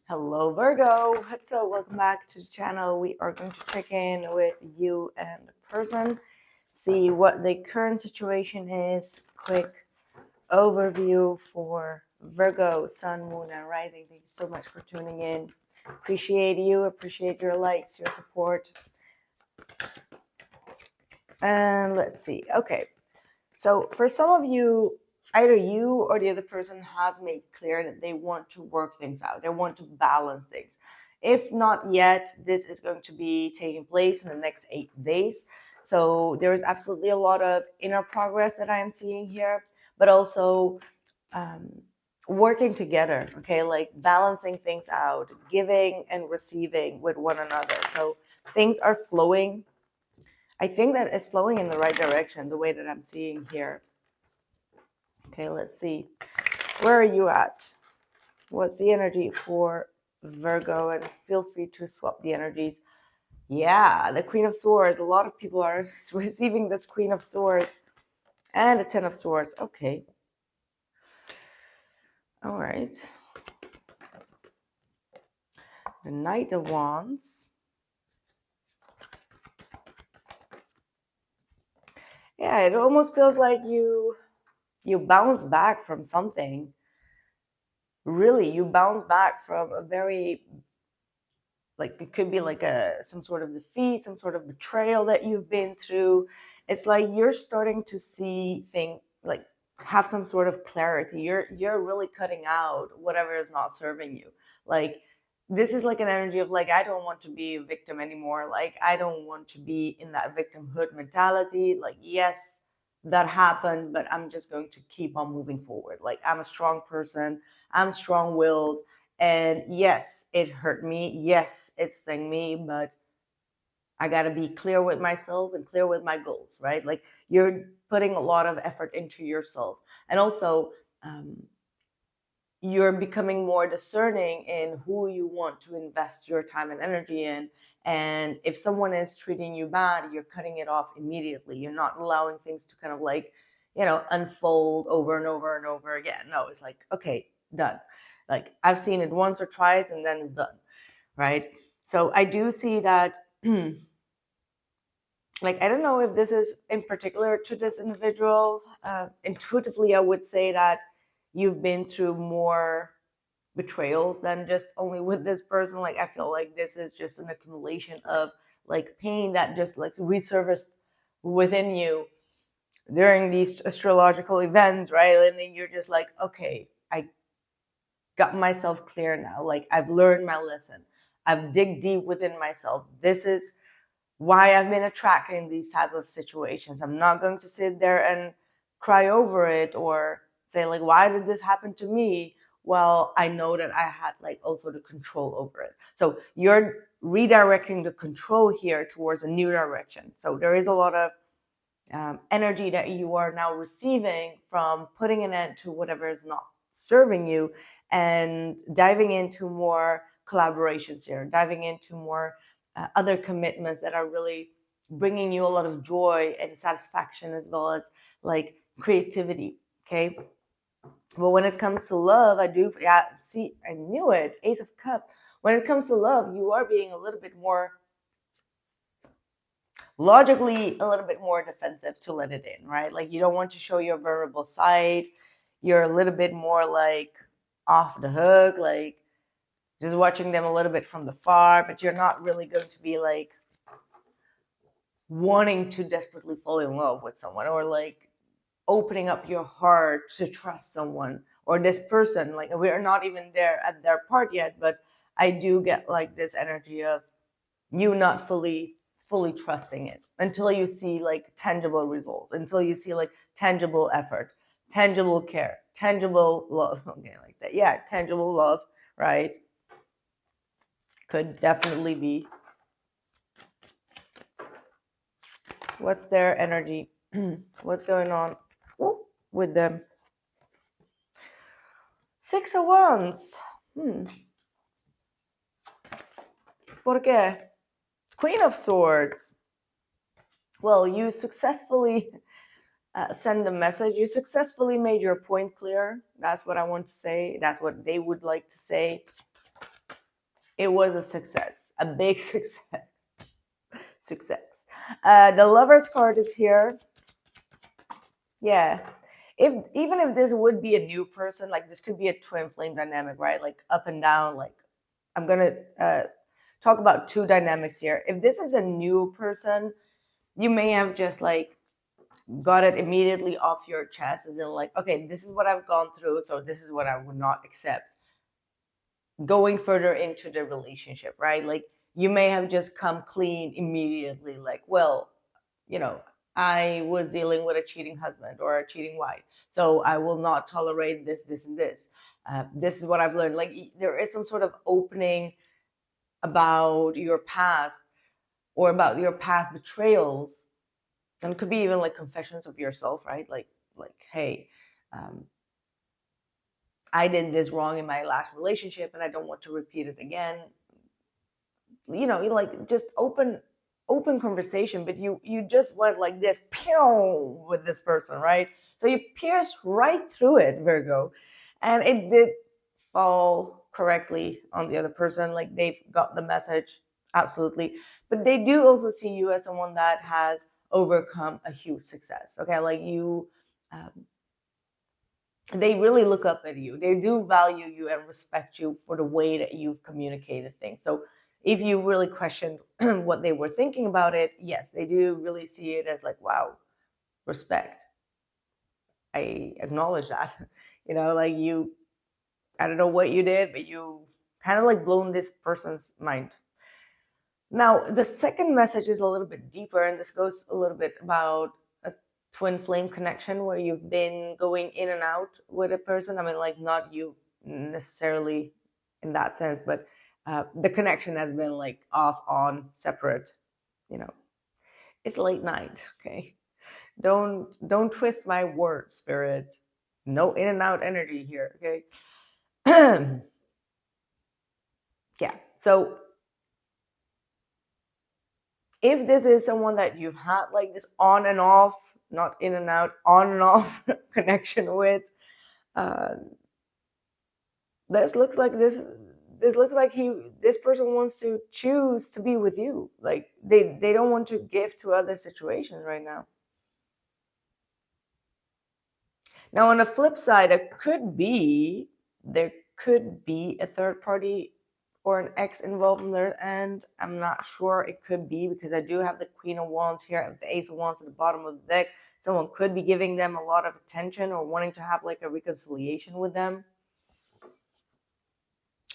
Hello Virgo, so welcome back to the channel. We are going to check in with you and the person, see what the current situation is. Quick overview for Virgo, Sun, Moon, and Rising. Thank you so much for tuning in. Appreciate you, appreciate your likes, your support. And let's see. Okay, so for some of you, either you or the other person has made clear that they want to work things out. They want to balance things. If not yet, this is going to be taking place in the next 8 days. So there is absolutely a lot of inner progress that I am seeing here, but also working together, okay? Like balancing things out, giving and receiving with one another. So things are flowing. I think that it's flowing in the right direction, the way that I'm seeing here. Okay, let's see. Where are you at? What's the energy for Virgo? And feel free to swap the energies. Yeah, the Queen of Swords. A lot of people are receiving this Queen of Swords and the Ten of Swords. Okay. All right. The Knight of Wands. Yeah, it almost feels like you bounce back from something. Really, you bounce back from a very, like, it could be like some sort of defeat, some sort of betrayal that you've been through. It's like you're starting to see things, like have some sort of clarity. You're really cutting out whatever is not serving you. Like, this is like an energy of like, I don't want to be a victim anymore. Like, I don't want to be in that victimhood mentality. Like, yes, that happened, but I'm just going to keep on moving forward. Like, I'm a strong person. I'm strong-willed. And yes, it hurt me. Yes, it stung me, but I got to be clear with myself and clear with my goals, right? Like, you're putting a lot of effort into yourself. And also, you're becoming more discerning in who you want to invest your time and energy in. And if someone is treating you bad, you're cutting it off immediately. You're not allowing things to kind of like, unfold over and over and over again. No, it's like, okay, done. Like, I've seen it once or twice and then it's done, right? So I do see that, like, I don't know if this is in particular to this individual. Intuitively, I would say that you've been through more betrayals than just only with this person. Like, I feel like this is just an accumulation of like pain that just like resurfaced within you during these astrological events, right? And then you're just like, okay, I got myself clear now. Like, I've learned my lesson. I've dig deep within myself. This is why I've been attracting these type of situations. I'm not going to sit there and cry over it or say like, why did this happen to me? Well, I know that I had like also the control over it. So you're redirecting the control here towards a new direction. So there is a lot of energy that you are now receiving from putting an end to whatever is not serving you and diving into more collaborations here, diving into more other commitments that are really bringing you a lot of joy and satisfaction, as well as like creativity. Okay. But when it comes to love, I knew it. Ace of Cups. When it comes to love, you are being a little bit more logically, a little bit more defensive to let it in, right? Like, you don't want to show your vulnerable side. You're a little bit more like off the hook, like just watching them a little bit from the far, but you're not really going to be like wanting to desperately fall in love with someone, or like opening up your heart to trust someone or this person. Like, we're not even there at their part yet, but I do get like this energy of you not fully trusting it until you see like tangible results, until you see like tangible effort, tangible care, tangible love. Okay, like that. Yeah, tangible love, right? Could definitely be. What's their energy? What's going on with them? Six of Wands. ¿Por qué? Queen of Swords. Well, you successfully send a message. You successfully made your point clear. That's what I want to say. That's what they would like to say. it was a success, a big success. The Lovers card is here. Yeah. Even if this would be a new person, like this could be a twin flame dynamic, right? Like up and down. Like I'm gonna talk about two dynamics here. If this is a new person, you may have just like got it immediately off your chest, as in like, okay, this is what I've gone through, so this is what I would not accept. Going further into the relationship, right? Like you may have just come clean immediately, like, well, you know, I was dealing with a cheating husband or a cheating wife, so I will not tolerate this, this, and this. This is what I've learned. Like there is some sort of opening about your past or about your past betrayals, and it could be even like confessions of yourself, right? Like, hey, I did this wrong in my last relationship, and I don't want to repeat it again. You know, like just open conversation, but you just went like this, pew, with this person, right? So you pierced right through it, Virgo, and it did fall correctly on the other person. Like they've got the message, absolutely. But they do also see you as someone that has overcome a huge success. Okay, like you. They really look up at you. They do value you and respect you for the way that you've communicated things. So if you really questioned what they were thinking about it, yes, they do really see it as like, wow, respect. I acknowledge that. You know, like you, I don't know what you did, but you kind of like blown this person's mind. Now, the second message is a little bit deeper, and this goes a little bit about a twin flame connection where you've been going in and out with a person. I mean, like, not you necessarily in that sense, but the connection has been like off, on, separate. You know, it's late night, okay? Don't twist my words, Spirit. No in and out energy here, okay? Yeah, so if this is someone that you've had like this on and off, not in and out, on and off connection with, this looks like this person wants to choose to be with you. Like they don't want to give to other situations right now. Now on the flip side, there could be a third party or an ex involved in there, and I'm not sure. It could be, because I do have the Queen of Wands here and the Ace of Wands at the bottom of the deck. Someone could be giving them a lot of attention or wanting to have like a reconciliation with them.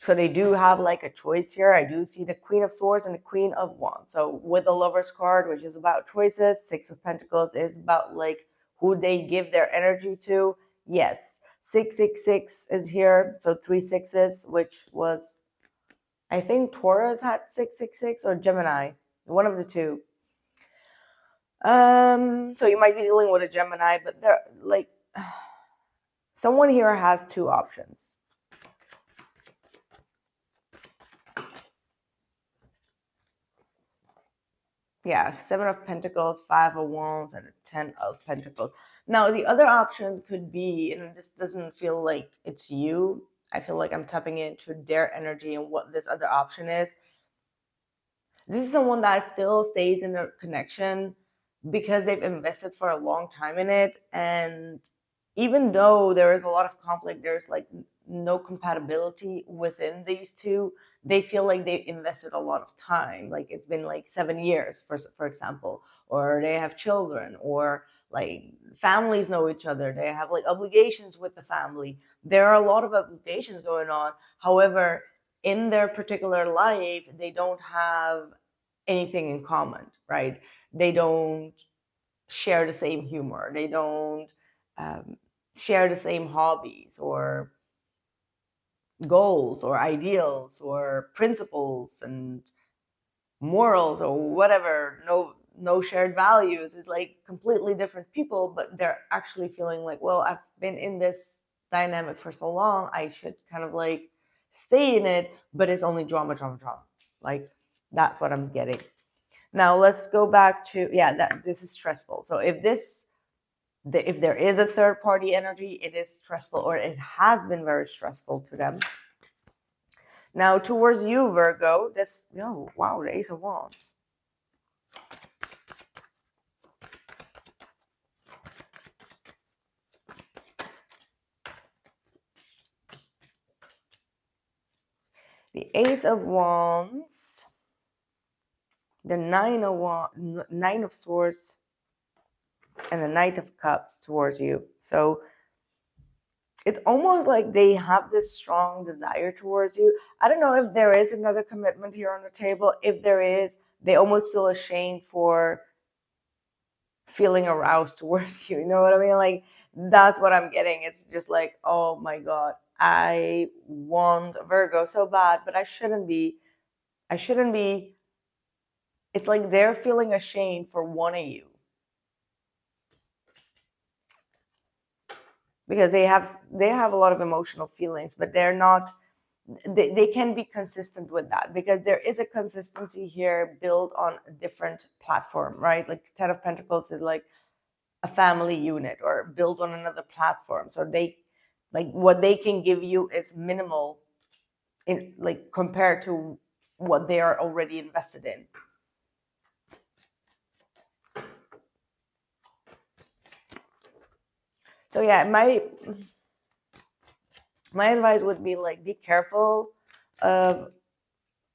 So they do have like a choice here. I do see the Queen of Swords and the Queen of Wands. So with the Lovers card, which is about choices, Six of Pentacles is about like who they give their energy to. Yes, 666 is here. So 3 sixes, which was, I think Taurus had 666 or Gemini, one of the two. So you might be dealing with a Gemini, but they're like, someone here has two options. Yeah, 7 of Pentacles, 5 of Wands, and 10 of Pentacles. Now, the other option could be, and this doesn't feel like it's you. I feel like I'm tapping into their energy and what this other option is. This is someone that still stays in a connection because they've invested for a long time in it. And even though there is a lot of conflict, there's like no compatibility within these two, they feel like they invested a lot of time. Like it's been like 7 years, for example, or they have children, or like families know each other. They have like obligations with the family. There are a lot of obligations going on. However, in their particular life, they don't have anything in common, right? They don't share the same humor. They don't share the same hobbies or goals or ideals or principles and morals or whatever. No shared values. It's like completely different people, but they're actually feeling like, well, I've been in this dynamic for so long, I should kind of like stay in it, but it's only drama. Like that's what I'm getting. Now let's go back to, that this is stressful. So if there is a third party energy, it is stressful, or it has been very stressful to them. Now towards you, Virgo, this, oh, wow, the Ace of Wands. The Ace of Wands, the Nine of Swords, and the Knight of Cups towards you. So it's almost like they have this strong desire towards you. I don't know if there is another commitment here on the table. If there is, they almost feel ashamed for feeling aroused towards you. You know what I mean? Like, that's what I'm getting. It's just like, oh my God, I want Virgo so bad, but I shouldn't be. I shouldn't be. It's like they're feeling ashamed for wanting you. Because they have a lot of emotional feelings, but they're not, they can be consistent with that, because there is a consistency here built on a different platform, right? Like the Ten of Pentacles is like a family unit or built on another platform. So they, like, what they can give you is minimal in, like, compared to what they are already invested in. So yeah, my advice would be, like, be careful of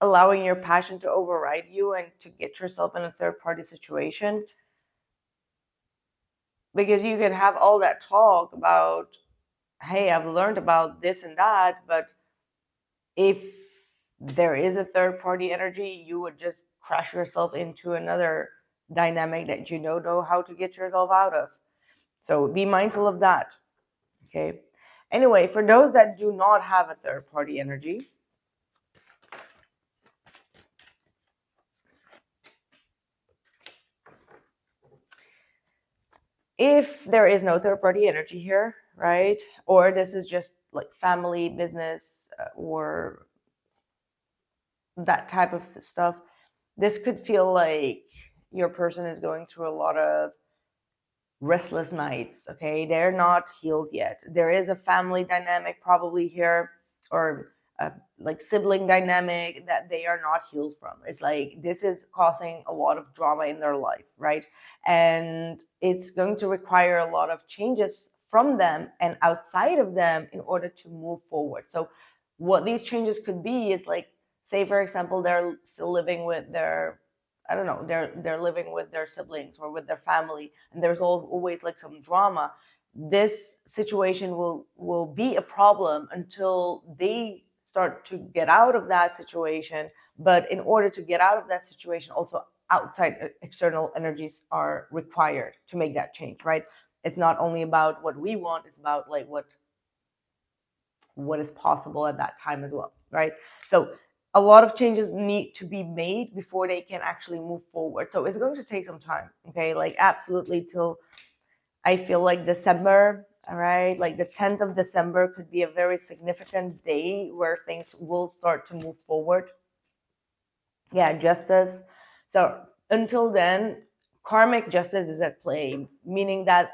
allowing your passion to override you and to get yourself in a third party situation, because you can have all that talk about, hey, I've learned about this and that, but if there is a third party energy, you would just crash yourself into another dynamic that you don't know how to get yourself out of. So be mindful of that. Okay. Anyway, for those that do not have a third party energy, if there is no third party energy here, right? Or this is just like family, business, or that type of stuff, this could feel like your person is going through a lot of restless nights. Okay, they're not healed yet. There is a family dynamic probably here, or like sibling dynamic that they are not healed from. It's like this is causing a lot of drama in their life, right? And it's going to require a lot of changes from them and outside of them in order to move forward. So what these changes could be is, like, say for example, they're still living with their, I don't know, they're living with their siblings or with their family, and there's always like some drama. This situation will be a problem until they start to get out of that situation. But in order to get out of that situation, also outside external energies are required to make that change, right? It's not only about what we want, it's about like what is possible at that time as well, right? So a lot of changes need to be made before they can actually move forward. So it's going to take some time, okay? Like absolutely till, I feel like December, all right? Like the 10th of December could be a very significant day where things will start to move forward. Yeah, justice. So until then, karmic justice is at play, meaning that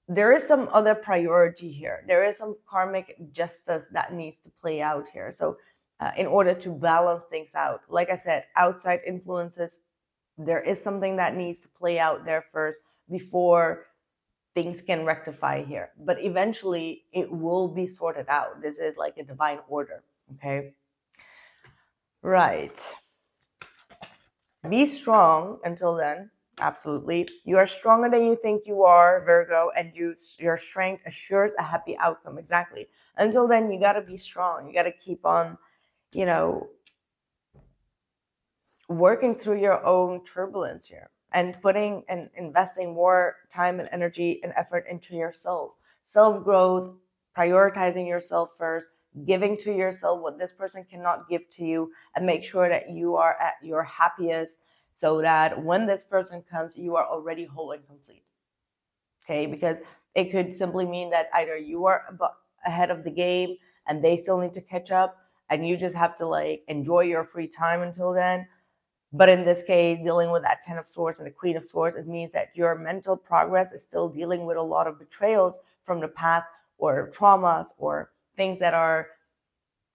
there is some other priority here. There is some karmic justice that needs to play out here. So in order to balance things out, like I said, outside influences, there is something that needs to play out there first before things can rectify here. But eventually it will be sorted out. This is like a divine order, okay? Right. Be strong until then. Absolutely. You are stronger than you think you are, Virgo, and your strength assures a happy outcome. Exactly. Until then, you got to be strong. You got to keep on, you know, working through your own turbulence here and putting and investing more time and energy and effort into yourself. Self-growth, prioritizing yourself first, giving to yourself what this person cannot give to you, and make sure that you are at your happiest, so that when this person comes, you are already whole and complete. Okay, because it could simply mean that either you are ahead of the game and they still need to catch up, and you just have to like enjoy your free time until then. But in this case, dealing with that 10 of Swords and the Queen of Swords, it means that your mental progress is still dealing with a lot of betrayals from the past, or traumas, or things that are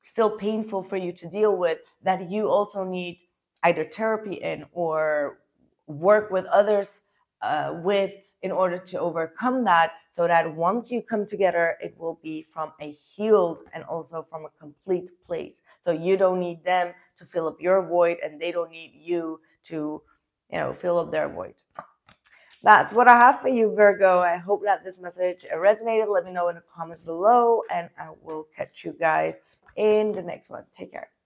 still painful for you to deal with, that you also need either therapy in or work with others with, in order to overcome that, so that once you come together, it will be from a healed and also from a complete place. So you don't need them to fill up your void, and they don't need you to, fill up their void. That's what I have for you, Virgo. I hope that this message resonated. Let me know in the comments below, and I will catch you guys in the next one. Take care.